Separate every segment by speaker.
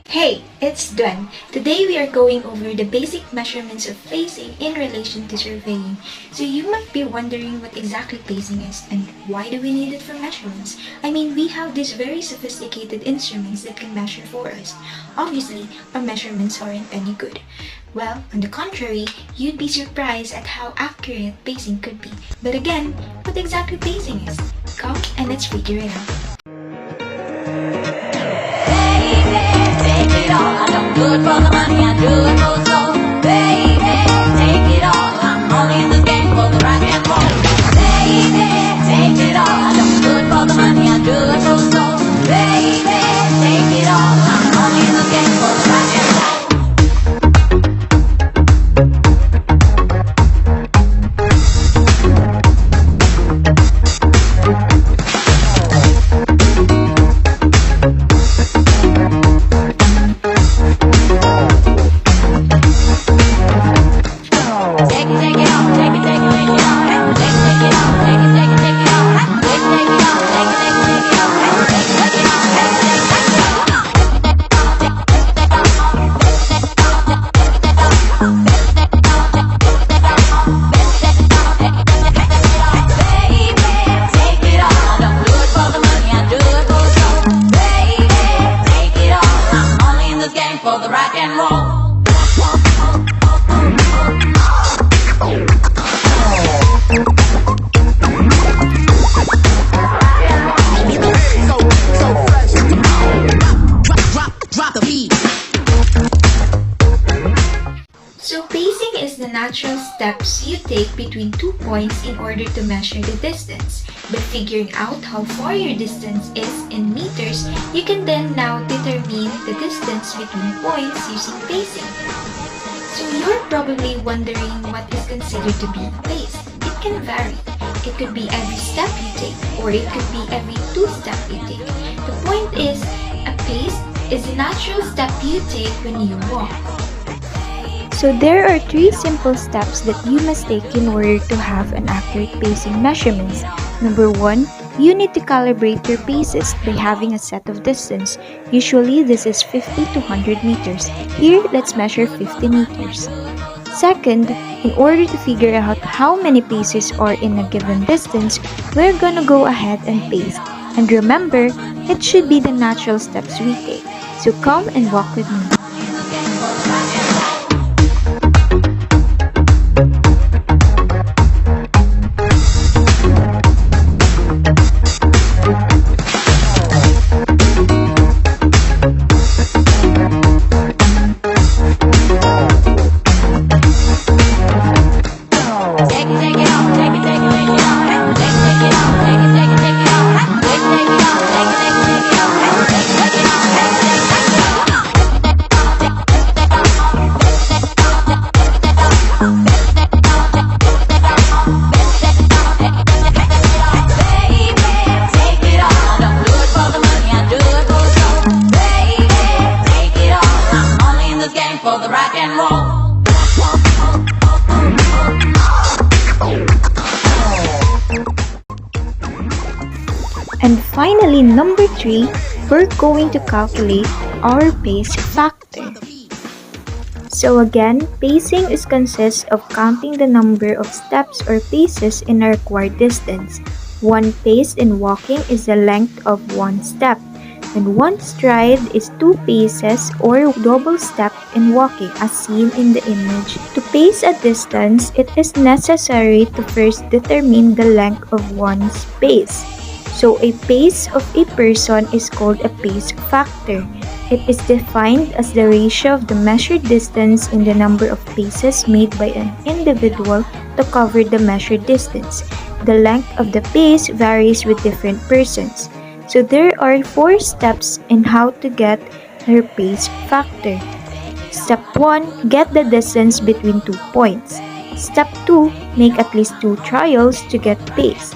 Speaker 1: Hey, it's Duen. Today we are going over the basic measurements of pacing in relation to surveying. So you might be wondering what exactly pacing is and why do we need it for measurements? I mean, we have these very sophisticated instruments that can measure for us. Obviously, our measurements aren't any good. Well, on the contrary, you'd be surprised at how accurate pacing could be. But again, what exactly pacing is? Come and let's figure it out.
Speaker 2: Good for the money, I do it for soul. Baby, take it all. I'm only in this game for the rock and roll. Baby, take it all. I don't do it for the money, I do it for soul. Baby, take it all. I'm only in this game for the rock and roll. For the rock and roll. Drop the beat.
Speaker 1: So pacing is the natural steps you take between 2 points in order to measure the distance. By figuring out how far your distance is in meters, you can then now determine the distance between points using pacing. So you're probably wondering what is considered to be a pace. It can vary. It could be every step you take, or it could be every 2 steps you take. The point is, a pace is the natural step you take when you walk.
Speaker 3: So there are 3 simple steps that you must take in order to have an accurate pacing measurements. Number 1, you need to calibrate your paces by having a set of distance. Usually this is 50 to 100 meters. Here, let's measure 50 meters. Second, in order to figure out how many paces are in a given distance, we're gonna go ahead and pace. And remember, it should be the natural steps we take. So come and walk with me.
Speaker 2: For the rock and roll.
Speaker 3: And finally, number 3, we're going to calculate our pace factor. So again, pacing consists of counting the number of steps or paces in a required distance. 1 pace in walking is the length of 1 step. And 1 stride is 2 paces or double step in walking as seen in the image. To pace a distance, it is necessary to first determine the length of one's pace. So a pace of a person is called a pace factor. It is defined as the ratio of the measured distance in the number of paces made by an individual to cover the measured distance. The length of the pace varies with different persons. So there are 4 steps in how to get her pace factor. Step 1, get the distance between 2 points. Step 2, make at least 2 trials to get pace.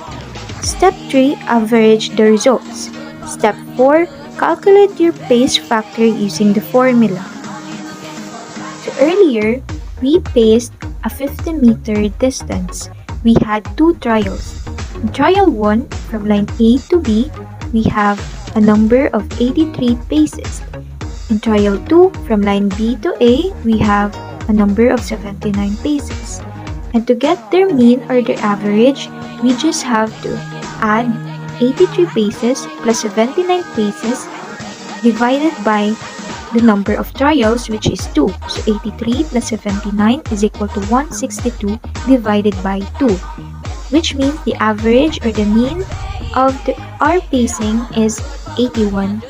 Speaker 3: Step 3, average the results. Step 4, calculate your pace factor using the formula. So earlier, we paced a 50-meter distance. We had 2 trials. In trial 1, from line A to B, we have a number of 83 paces. In trial 2, from line B to A, we have a number of 79 paces. And to get their mean or their average, we just have to add 83 paces plus 79 paces divided by the number of trials, which is 2. So 83 plus 79 is equal to 162 divided by 2, which means the average or the mean of our pacing is 81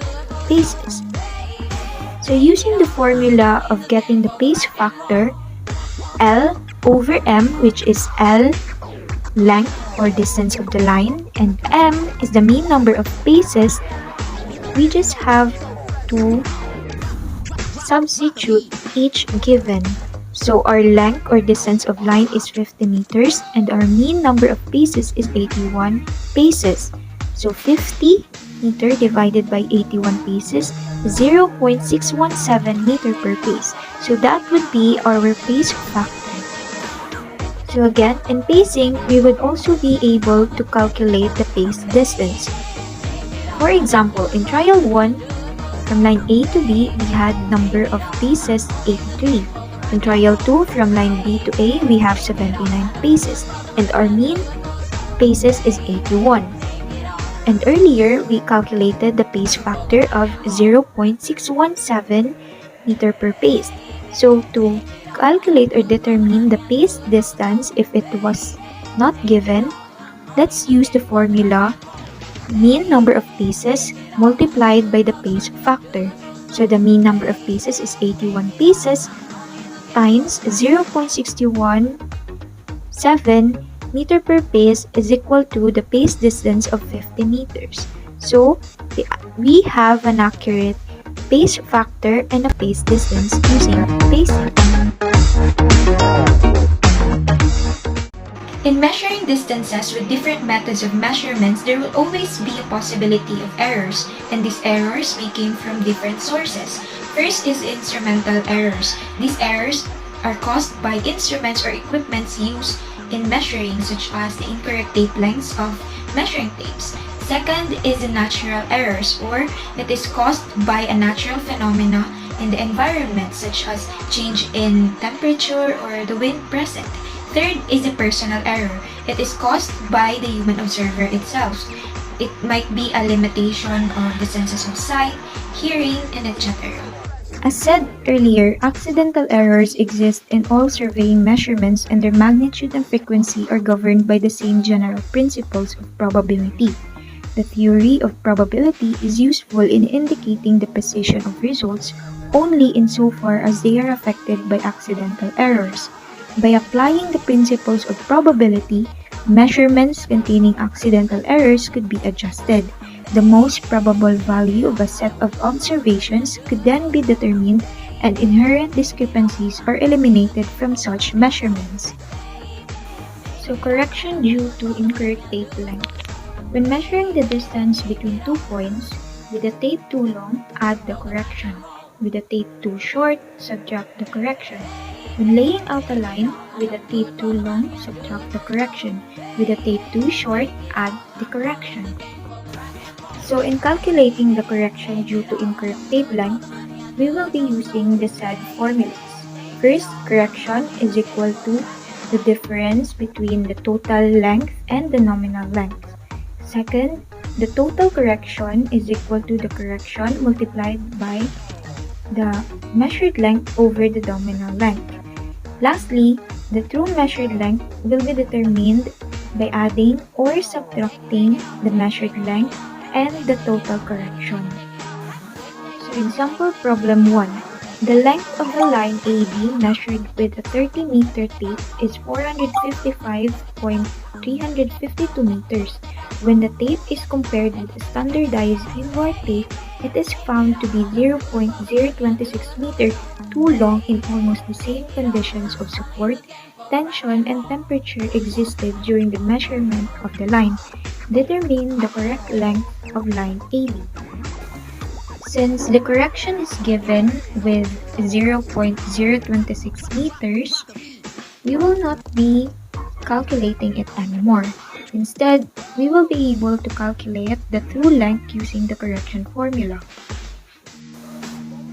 Speaker 3: paces. So using the formula of getting the pace factor, L over M, which is L length or distance of the line, and M is the mean number of paces, we just have to substitute each given. So our length or distance of line is 50 meters and our mean number of paces is 81 paces. So 50 meter divided by 81 paces, 0.617 meter per pace. So that would be our pace factor. So again, in pacing, we would also be able to calculate the pace distance. For example, in trial 1, from line A to B, we had number of paces 83. In trial 2, from line B to A, we have 79 paces, and our mean paces is 81. And earlier, we calculated the pace factor of 0.617 meter per pace. So to calculate or determine the pace distance if it was not given, let's use the formula mean number of paces multiplied by the pace factor. So the mean number of paces is 81 paces times 0.617 meter per pace is equal to the pace distance of 50 meters. So we have an accurate pace factor and a pace distance using pacing.
Speaker 1: In measuring distances with different methods of measurements, there will always be a possibility of errors, and these errors may come from different sources. First is instrumental errors. These errors are caused by instruments or equipments used in measuring, such as the incorrect tape lengths of measuring tapes. Second is the natural errors, or it is caused by a natural phenomena in the environment, such as change in temperature or the wind present. Third is a personal error. It is caused by the human observer itself. It might be a limitation of the senses of sight, hearing, and etc.
Speaker 3: As said earlier, accidental errors exist in all surveying measurements, and their magnitude and frequency are governed by the same general principles of probability. The theory of probability is useful in indicating the precision of results only insofar as they are affected by accidental errors. By applying the principles of probability, measurements containing accidental errors could be adjusted. The most probable value of a set of observations could then be determined, and inherent discrepancies are eliminated from such measurements. So correction due to incorrect tape length. When measuring the distance between 2 points, with a tape too long, add the correction. With a tape too short, subtract the correction. When laying out a line, with a tape too long, subtract the correction. With a tape too short, add the correction. So in calculating the correction due to incorrect tape length, we will be using the said formulas. First, correction is equal to the difference between the total length and the nominal length. Second, the total correction is equal to the correction multiplied by the measured length over the nominal length. Lastly, the true measured length will be determined by adding or subtracting the measured length and the total correction. So example problem 1. The length of the line AB measured with a 30-meter tape is 455.352 meters. When the tape is compared with a standardized inboard tape, it is found to be 0.026 meter too long in almost the same conditions of support, tension, and temperature existed during the measurement of the line. Determine the correct length of line AB. Since the correction is given with 0.026 meters, we will not be calculating it anymore. Instead, we will be able to calculate the true length using the correction formula.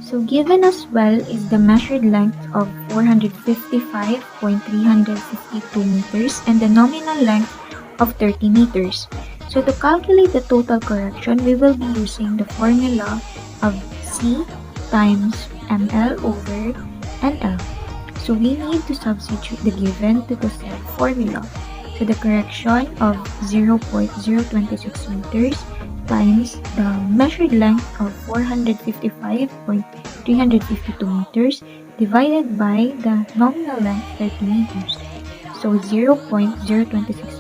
Speaker 3: So given as well is the measured length of 455.352 meters and the nominal length of 30 meters. So to calculate the total correction, we will be using the formula of C times ML over NL. So we need to substitute the given to the said formula. So the correction of 0.026 meters times the measured length of 455.352 meters divided by the nominal length 30 meters. So 0.026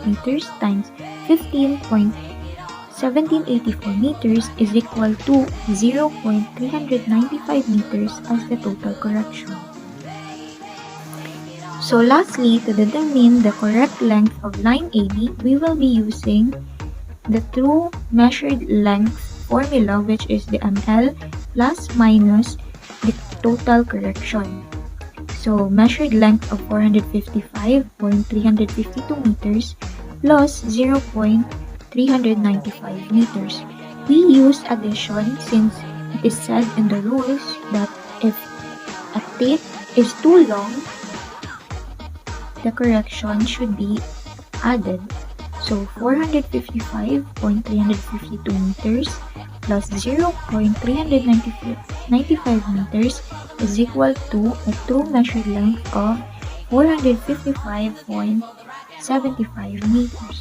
Speaker 3: meters times 15.1784 meters is equal to 0.395 meters as the total correction. So lastly, to determine the correct length of line AB, we will be using the true measured length formula, which is the ML plus minus the total correction. So measured length of 455.352 meters plus 0.395 meters. We use addition since it is said in the rules that if a tape is too long, the correction should be added. So 455.352 meters plus 0.395 meters is equal to a true measured length of 455.75 meters.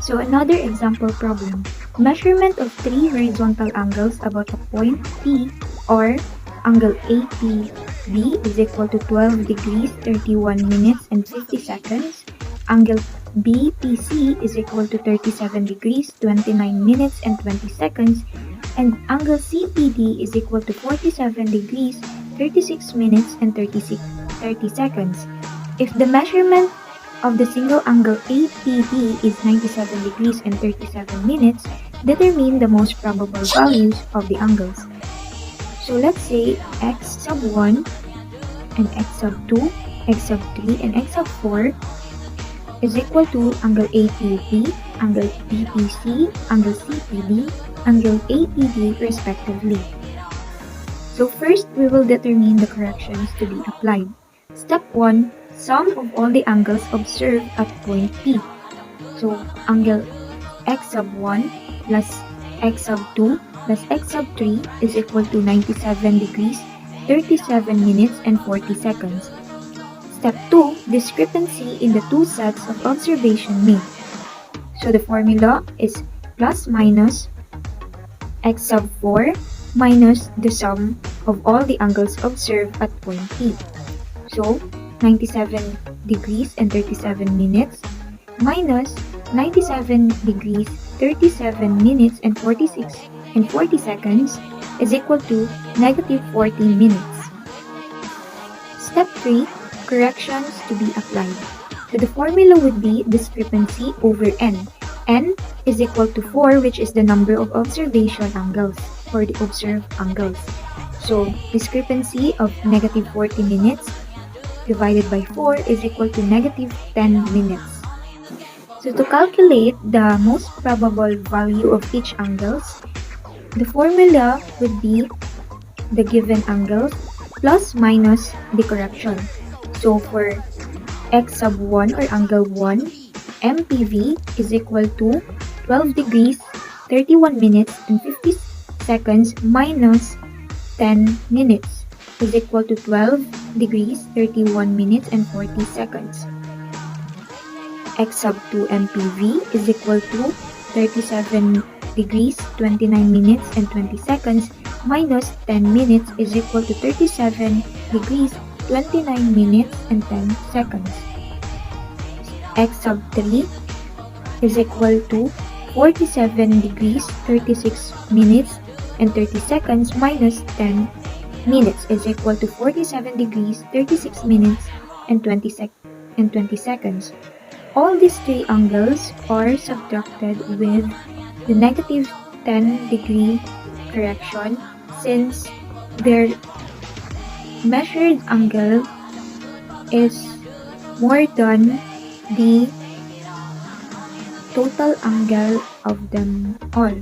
Speaker 3: So another example problem. Measurement of three horizontal angles about a point P or angle APB is equal to 12 degrees 31 minutes and 50 seconds. Angle BPC is equal to 37 degrees 29 minutes and 20 seconds. And angle CPD is equal to 47 degrees 36 minutes and 30 seconds. If the measurement of the single angle APD is 97 degrees and 37 minutes, determine the most probable values of the angles. So let's say x sub 1 and x sub 2, x sub 3 and x sub 4 is equal to angle APB, angle BPC, angle CPD, angle APD respectively. So first, we will determine the corrections to be applied. Step 1. Sum of all the angles observed at point P. So angle x sub 1 plus x sub 2 plus x sub 3 is equal to 97 degrees, 37 minutes and 40 seconds. Step 2. Discrepancy in the two sets of observation made. So the formula is plus minus x sub 4 minus the sum of all the angles observed at point P. So 97 degrees and 37 minutes minus 97 degrees, 37 minutes and 40 seconds is equal to negative 40 minutes. Step 3. Corrections to be applied. So the formula would be discrepancy over n. N is equal to 4, which is the number of observation angles for the observed angles. So discrepancy of negative 40 minutes divided by 4 is equal to negative 10 minutes. So to calculate the most probable value of each angles, the formula would be the given angles plus minus the correction. So for x sub 1 or angle 1, MPV is equal to 12 degrees, 31 minutes and 50 seconds minus 10 minutes is equal to 12 degrees, 31 minutes and 40 seconds. X sub 2 MPV is equal to 37 degrees, 29 minutes and 20 seconds minus 10 minutes is equal to 37 degrees, 29 minutes and 10 seconds. X sub 3 is equal to 47 degrees, 36 minutes and 30 seconds minus 10 minutes is equal to 47 degrees, 36 minutes and 20 seconds. All these three angles are subtracted with the negative 10 degree correction since their measured angle is more than the total angle of them all.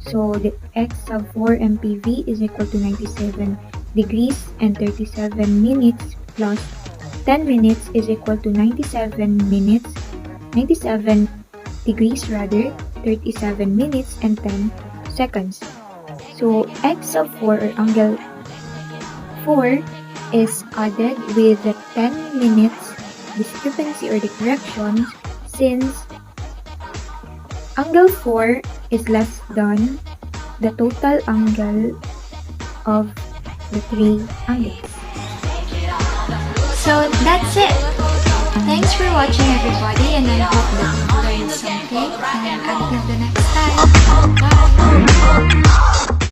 Speaker 3: So the x sub 4 MPV is equal to 97 degrees and 37 minutes plus 10 minutes is equal to 97 degrees rather, 37 minutes and 10 seconds. So x sub 4 or angle 4 is added with the 10 minutes discrepancy or the corrections since angle 4 is less than the total angle of the three angles.
Speaker 1: So that's it. Thanks for watching everybody, and I hope that you learned something, and until the next time, bye!